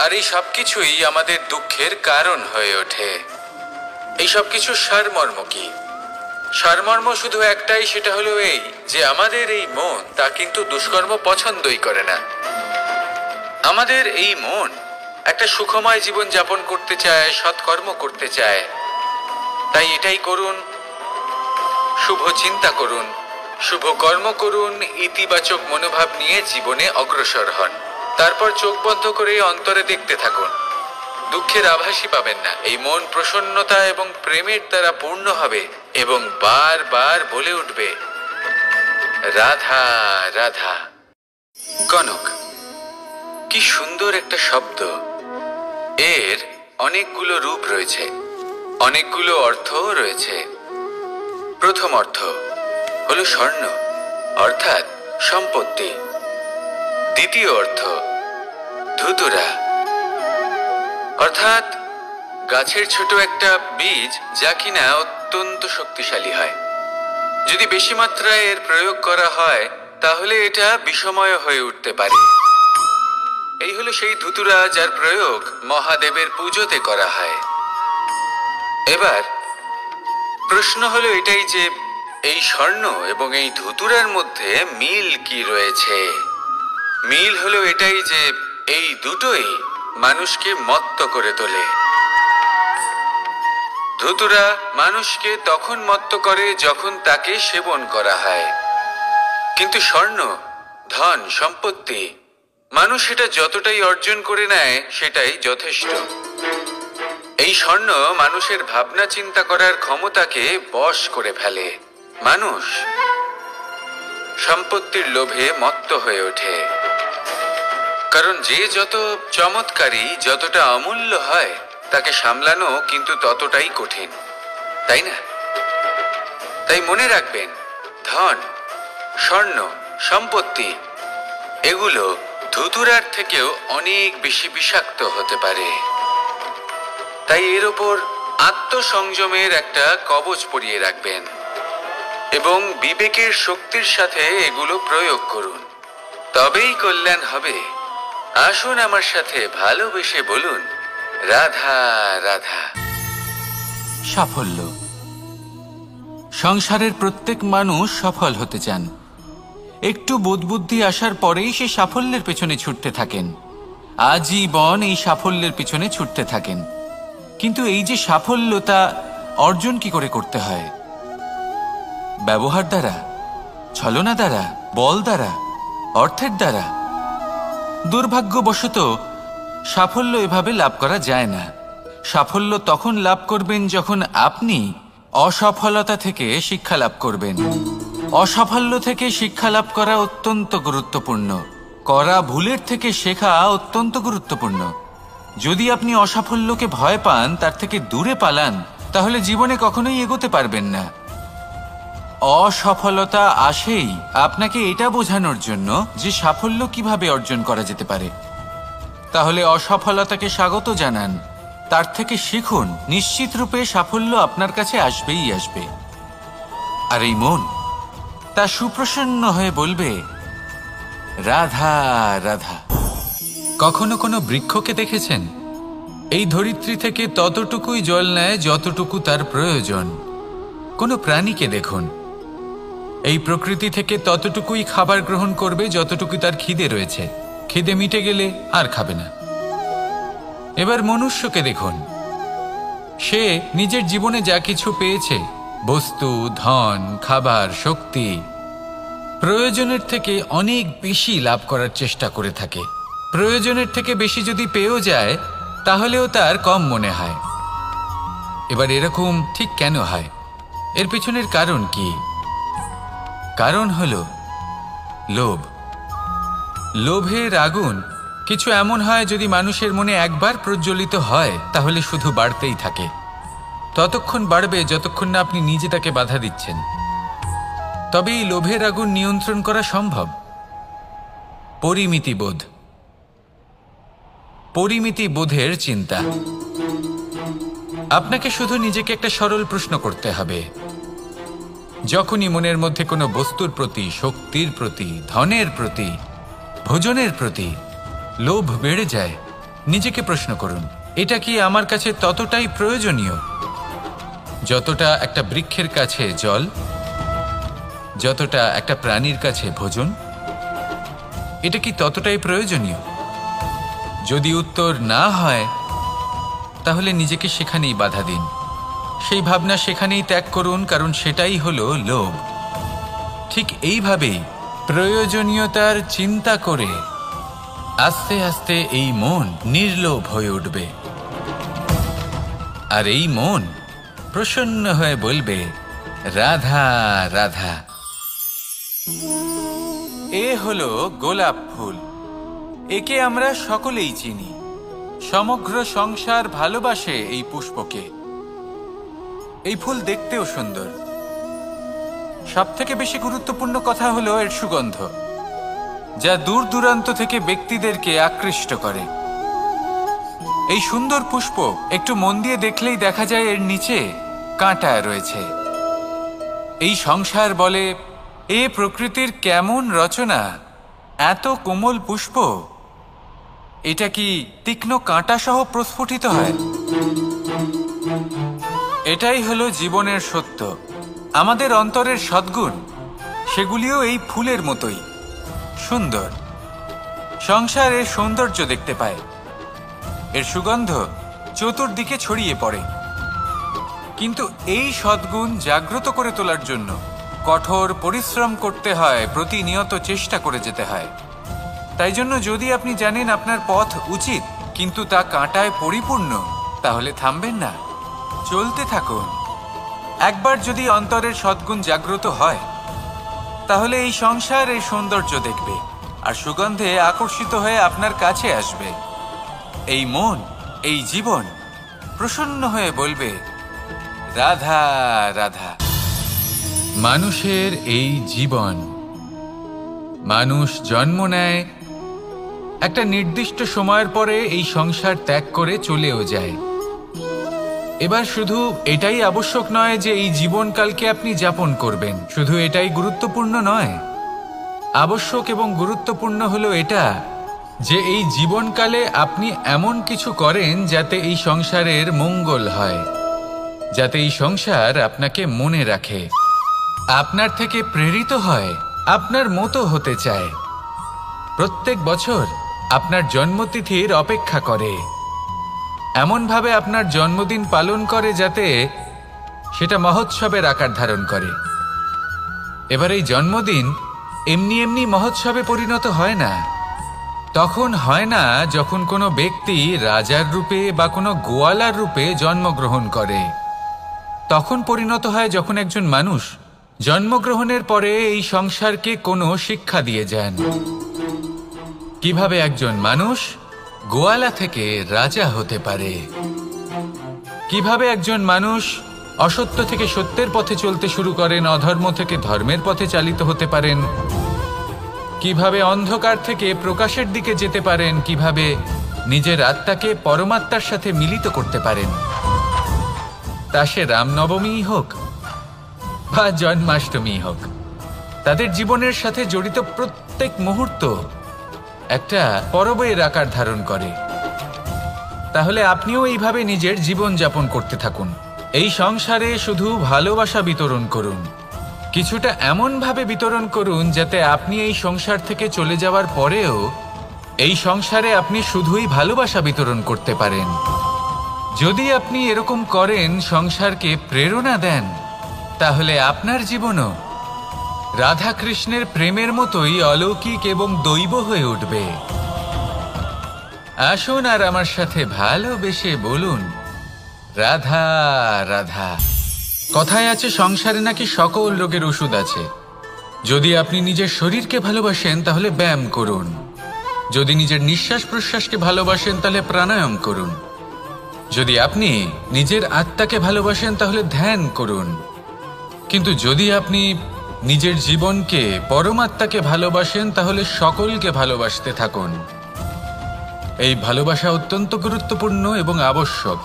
আর এই সব কিছুই আমাদের দুঃখের কারণ হয়ে ওঠে। এই সব কিছুর সারমর্ম কি? সারমর্ম শুধু একটাই, সেটা হলো এই যে আমাদের এই মন তা কিন্তু দুষ্কর্ম পছন্দই করে না। আমাদের এই মন একটা সুখময় জীবন যাপন করতে চায়, সৎকর্ম করতে চায়। তাই এটাই করুন, শুভ চিন্তা করুন, শুভ কর্ম করুন, ইতিবাচক মনোভাব নিয়ে জীবনে অগ্রসর হন। তারপর চোখ বন্ধ করে অন্তরে দেখতে থাকুন, দুঃখের আভাসই পাবেন না। এই মন প্রসন্নতা এবং প্রেমের দ্বারা পূর্ণ হবে এবং বারবার বলে উঠবে, রাধা রাধা। কনক, কি সুন্দর একটা শব্দ। এর অনেকগুলো রূপ রয়েছে, অনেকগুলো অর্থও রয়েছে। প্রথম অর্থ হলো স্বর্ণ, অর্থাৎ সম্পত্তি। দ্বিতীয় অর্থ ধুতুরা, অর্থাৎ গাছের ছোট একটা বীজ, যা কিনা অত্যন্ত শক্তিশালী হয়। যদি বেশি মাত্রায় এর প্রয়োগ করা হয়, তাহলে এটা বিষময় হয়ে উঠতে পারে। এই হলো সেই ধুতুরা যার প্রয়োগ মহাদেবের পুজোতে করা হয়। এবার প্রশ্ন হলো এটাই যে এই স্বর্ণ এবং এই ধুতুরার মধ্যে মিল কি রয়েছে? মিল হলো এটাই যে এই দুটোই মানুষকে মত্ত করে তোলে। ধুতুরা মানুষকে তখন মত্ত করে যখন তাকে সেবন করা হয়, কিন্তু স্বর্ণ, ধন, সম্পত্তি, মানুষ এটা যতটাই অর্জন করে নেয় সেটাই যথেষ্ট। এই স্বর্ণ মানুষের ভাবনা চিন্তা করার ক্ষমতাকে বশ করে ফেলে। মানুষ সম্পত্তির লোভে মত্ত হয়ে ওঠে, কারণ যে যত চমৎকারী, যতটা অমূল্য হয়, তাকে সামলানো কিন্তু ততটাই কঠিন, তাই না? তাই মনে রাখবেন, ধন, স্বর্ণ, সম্পত্তি এগুলো ধুতুরার থেকেও অনেক বেশি বিষাক্ত হতে পারে। তাই এর ওপর আত্মসংযমের একটা কবচ পরিয়ে রাখবেন এবং বিবেকের শক্তির সাথে এগুলো প্রয়োগ করুন, তবেই কল্যাণ হবে। আসুন আমার সাথে ভালোবেসে বলুন, রাধা রাধা। সাফল্য। সংসারের প্রত্যেক মানুষ সফল হতে চান। একটু বোধবুদ্ধি আসার পরেই সে সাফল্যের পেছনে ছুটতে থাকেন, আজীবন এই সাফল্যের পেছনে ছুটতে থাকেন। কিন্তু এই যে সাফল্য, তা অর্জন কি করে করতে হয়? ব্যবহার দ্বারা, ছলনা দ্বারা, বল দ্বারা, অর্থের দ্বারা? দুর্ভাগ্যবশত সাফল্য এভাবে লাভ করা যায় না। সাফল্য তখন লাভ করবেন যখন আপনি অসফলতা থেকে শিক্ষা লাভ করবেন। অসাফল্য থেকে শিক্ষা লাভ করা অত্যন্ত গুরুত্বপূর্ণ। করা ভুলের থেকে শেখা অত্যন্ত গুরুত্বপূর্ণ। যদি আপনি অসাফল্যকে ভয় পান, তার থেকে দূরে পালান, তাহলে জীবনে কখনোই এগোতে পারবেন না। অসফলতা আসেই আপনাকে এটা বোঝানোর জন্য যে সাফল্য কিভাবে অর্জন করা যেতে পারে। তাহলে অসফলতাকে স্বাগত জানান, তার থেকে শিখুন। নিশ্চিত রূপে সাফল্য আপনার কাছে আসবেই আসবে। আর এই মন তা সুপ্রসন্ন হয়ে বলবে, রাধা রাধা। কখনো কোনো বৃক্ষকে দেখেছেন? এই ধরিত্রী থেকে ততটুকুই জল নেয় যতটুকু তার প্রয়োজন। কোনো প্রাণীকে দেখুন, এই প্রকৃতি থেকে ততটুকুই খাবার গ্রহণ করবে যতটুকু তার খিদে রয়েছে। খিদে মিটে গেলে আর খাবে না। এবার মনুষ্যকে দেখুন, সে নিজের জীবনে যা কিছু পেয়েছে, বস্তু, ধন, খাবার, শক্তি, প্রয়োজনের থেকে অনেক বেশি লাভ করার চেষ্টা করে থাকে। প্রয়োজনের থেকে বেশি যদি পেয়েও যায়, তাহলেও তার কম মনে হয়। এবার এরকম ঠিক কেন হয়? এর পিছনের কারণ কি? কারণ হলো লোভ। লোভের আগুন কিছু এমন হয়, যদি মানুষের মনে একবার প্রজ্বলিত হয়, তাহলে শুধু বাড়তেই থাকে। ততক্ষণ বাড়বে যতক্ষণ না আপনি নিজে তাকে বাধা দিচ্ছেন। তবে এই লোভের আগুন নিয়ন্ত্রণ করা সম্ভব। পরিমিতিবোধ, পরিমিতিবোধের চিন্তা। আপনাকে শুধু নিজেকে একটা সরল প্রশ্ন করতে হবে। যখনই মনের মধ্যে কোনো বস্তুর প্রতি, শক্তির প্রতি, ধনের প্রতি, ভোজনের প্রতি লোভ বেড়ে যায়, নিজেকে প্রশ্ন করুন, এটা কি আমার কাছে ততটাই প্রয়োজনীয় যতটা একটা বৃক্ষের কাছে জল, যতটা একটা প্রাণীর কাছে ভোজন? এটা কি ততটাই প্রয়োজনীয়? যদি উত্তর না হয়, তাহলে নিজেকে সেখানেই বাধা দিন। সেই ভাবনা সেখানেই ত্যাগ করুন, কারণ সেটাই হলো লোভ। ঠিক এইভাবেই প্রয়োজনীয়তার চিন্তা করে আস্তে আস্তে এই মন নির্লোভ হয়ে উঠবে। আর এই মন প্রসন্ন হয়ে বলবে, রাধা রাধা। এ হলো গোলাপ ফুল। একে আমরা সকলেই চিনি। সমগ্র সংসার ভালোবাসে এই পুষ্পকে। এই ফুল দেখতেও সুন্দর। সবথেকে বেশি গুরুত্বপূর্ণ কথা হলো এর সুগন্ধ, যা দূর দূরান্ত থেকে ব্যক্তিদেরকে আকৃষ্ট করে। এই সুন্দর পুষ্প একটু মন দিয়ে দেখলেই দেখা যায় এর নিচে কাঁটা রয়েছে। এই সংসার বলে, এ প্রকৃতির কেমন রচনা, এত কোমল পুষ্প, এটা কি তীক্ষ্ণ কাঁটা সহ প্রস্ফুটিত হয়? এটাই হলো জীবনের সত্য। আমাদের অন্তরের সদ্গুণ, সেগুলিও এই ফুলের মতোই সুন্দর। সংসার এর সৌন্দর্য দেখতে পায়, এর সুগন্ধ চতুর্দিকে ছড়িয়ে পড়ে। কিন্তু এই সদ্গুণ জাগ্রত করে তোলার জন্য কঠোর পরিশ্রম করতে হয়, প্রতিনিয়ত চেষ্টা করে যেতে হয়। তাই জন্য যদি আপনি জানেন আপনার পথ উচিত, কিন্তু তা কাঁটায় পরিপূর্ণ, তাহলে থামবেন না, চলতে থাকুন। একবার যদি অন্তরের সদ্গুণ জাগ্রত হয় তাহলে এই সংসার এর সৌন্দর্য দেখবে আর সুগন্ধে আকর্ষিত হয়ে আপনার কাছে আসবে। এই মন, এই জীবন প্রসন্ন হয়ে বলবে, রাধা রাধা। মানুষের এই জীবন, মানুষ জন্ম নেয়, একটা নির্দিষ্ট সময়ের পরে এই সংসার ত্যাগ করে চলেও যায়। এবার শুধু এটাই আবশ্যক নয় যে এই জীবনকালকে আপনি যাপন করবেন, শুধু এটাই গুরুত্বপূর্ণ নয়। আবশ্যক এবং গুরুত্বপূর্ণ হলো এটা যে এই জীবনকালে আপনি এমন কিছু করেন যাতে এই সংসারের মঙ্গল হয়, যাতে এই সংসার আপনাকে মনে রাখে, আপনার থেকে প্রেরিত হয়, আপনার মতো হতে চায়, প্রত্যেক বছর আপনার জন্মতিথির অপেক্ষা করে, এমনভাবে আপনার জন্মদিন পালন করে যাতে সেটা মহোৎসবের আকার ধারণ করে। এবার এই জন্মদিন এমনি এমনি মহোৎসবে পরিণত হয় না। তখন হয় না যখন কোনো ব্যক্তি রাজার রূপে বা কোনো গোয়ালার রূপে জন্মগ্রহণ করে। তখন পরিণত হয় যখন একজন মানুষ জন্মগ্রহণের পরে এই সংসারকে কোনো শিক্ষা দিয়ে যান। কিভাবে একজন মানুষ গোয়ালা থেকে রাজা হতে পারে, কিভাবে একজন মানুষ অসত্য থেকে সত্যের পথে চলতে শুরু করেন, অধর্ম থেকে ধর্মের পথে চালিত হতে পারেন, কিভাবে অন্ধকার থেকে প্রকাশের দিকে যেতে পারেন, কিভাবে নিজের আত্মাকে পরমাত্মার সাথে মিলিত করতে পারেন। তা সে রামনবমী হোক বা জন্মাষ্টমী হোক, তাদের জীবনের সাথে জড়িত প্রত্যেক মুহূর্ত একটা পরবের আকার ধারণ করে। তাহলে আপনিও এইভাবে নিজের জীবন যাপন করতে থাকুন। এই সংসারে শুধু ভালোবাসা বিতরণ করুন, কিছুটা এমনভাবে বিতরণ করুন যাতে আপনি এই সংসার থেকে চলে যাওয়ার পরেও এই সংসারে আপনি শুধুই ভালোবাসা বিতরণ করতে পারেন। যদি আপনি এরকম করেন, সংসারকে প্রেরণা দেন, তাহলে আপনার জীবনও রাধা কৃষ্ণের প্রেমের মতোই অলৌকিক এবং দৈব হয়ে উঠবে। আসুন আর আমার সাথে ভালোবেসে বলুন, রাধা রাধা। কথায় আছে সংসারে নাকি সকল রোগের ওষুধ আছে। যদি আপনি নিজের শরীরকে ভালোবাসেন তাহলে ব্যায়াম করুন, যদি নিজের নিঃশ্বাস প্রশ্বাসকে ভালোবাসেন তাহলে প্রাণায়াম করুন, যদি আপনি নিজের আত্মাকে ভালোবাসেন তাহলে ধ্যান করুন, কিন্তু যদি আপনি নিজের জীবনকে, পরমাত্মাকে ভালোবাসেন তাহলে সকলকে ভালোবাসতে থাকুন। এই ভালোবাসা অত্যন্ত গুরুত্বপূর্ণ এবং আবশ্যক।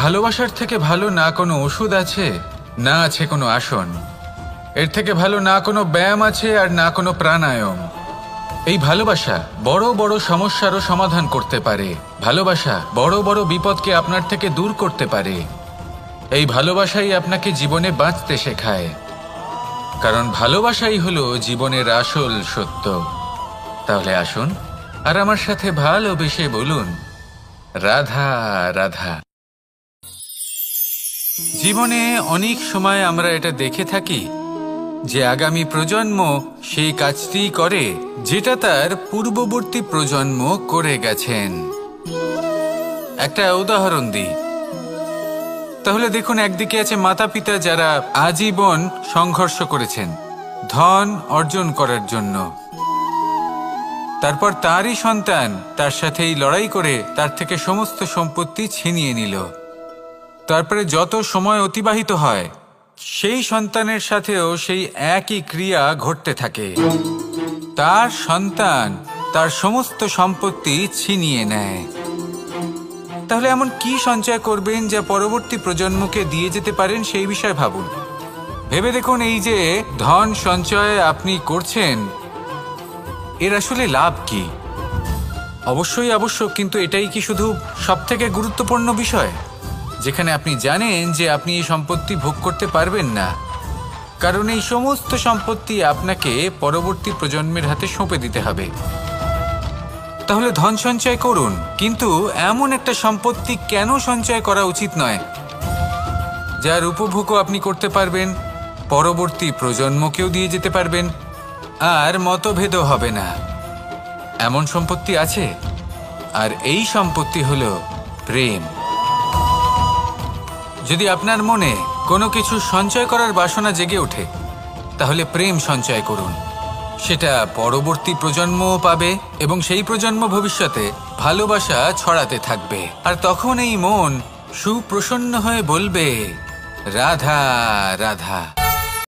ভালোবাসার থেকে ভালো না কোনো ওষুধ আছে, না আছে কোনো আসন। এর থেকে ভালো না কোনো ব্যায়াম আছে আর না কোনো প্রাণায়াম। এই ভালোবাসা বড় বড় সমস্যারও সমাধান করতে পারে। ভালোবাসা বড় বড় বিপদকে আপনার থেকে দূর করতে পারে। এই ভালোবাসাই আপনাকে জীবনে বাঁচতে শেখায়, কারণ ভালোবাসাই হলো জীবনের আসল সত্য। তাহলে আসুন আর আমার সাথে ভালোবেসে বলুন, রাধা রাধা। জীবনে অনেক সময় আমরা এটা দেখে থাকি যে আগামী প্রজন্ম সেই কাজটি করে যেটা তার পূর্ববর্তী প্রজন্ম করে গেছেন। একটা উদাহরণ দিই। তাহলে দেখুন, একদিকে আছে মাতা পিতা যারা আজীবন সংঘর্ষ করেছেন ধন অর্জন করার জন্য। তারপর তারই সন্তান তার সাথেই লড়াই করে তার থেকে সমস্ত সম্পত্তি ছিনিয়ে নিল। তারপরে যত সময় অতিবাহিত হয় সেই সন্তানের সাথেও সেই একই ক্রিয়া ঘটতে থাকে। তার সন্তান তার সমস্ত সম্পত্তি ছিনিয়ে নেয়। তাহলে এমন কি সঞ্চয় করবেন যা পরবর্তী প্রজন্মকে দিয়ে যেতে পারেন সেই বিষয়ে ভাবুন। ভেবে দেখুন, এই যে ধন সঞ্চয় আপনি করছেন এর আসলে লাভ কি? অবশ্যই আবশ্যক, কিন্তু এটাই কি শুধু সবথেকে গুরুত্বপূর্ণ বিষয় যেখানে আপনি জানেন যে আপনি এই সম্পত্তি ভোগ করতে পারবেন না, কারণ এই সমস্ত সম্পত্তি আপনাকে পরবর্তী প্রজন্মের হাতে সঁপে দিতে হবে। তাহলে ধন সঞ্চয় করুন, কিন্তু এমন একটা সম্পত্তি কেন সঞ্চয় করা উচিত নয় যার উপভোগও আপনি করতে পারবেন, পরবর্তী প্রজন্মকেও দিয়ে যেতে পারবেন, আর মতভেদও হবে না। এমন সম্পত্তি আছে, আর এই সম্পত্তি হলো প্রেম। যদি আপনার মনে কোনো কিছু সঞ্চয় করার বাসনা জেগে ওঠে, তাহলে প্রেম সঞ্চয় করুন। সেটা পরবর্তী প্রজন্মও পাবে এবং সেই প্রজন্ম ভবিষ্যতে ভালোবাসা ছড়াতে থাকবে। আর তখন এই মন সুপ্রসন্ন হয়ে বলবে, রাধা রাধা।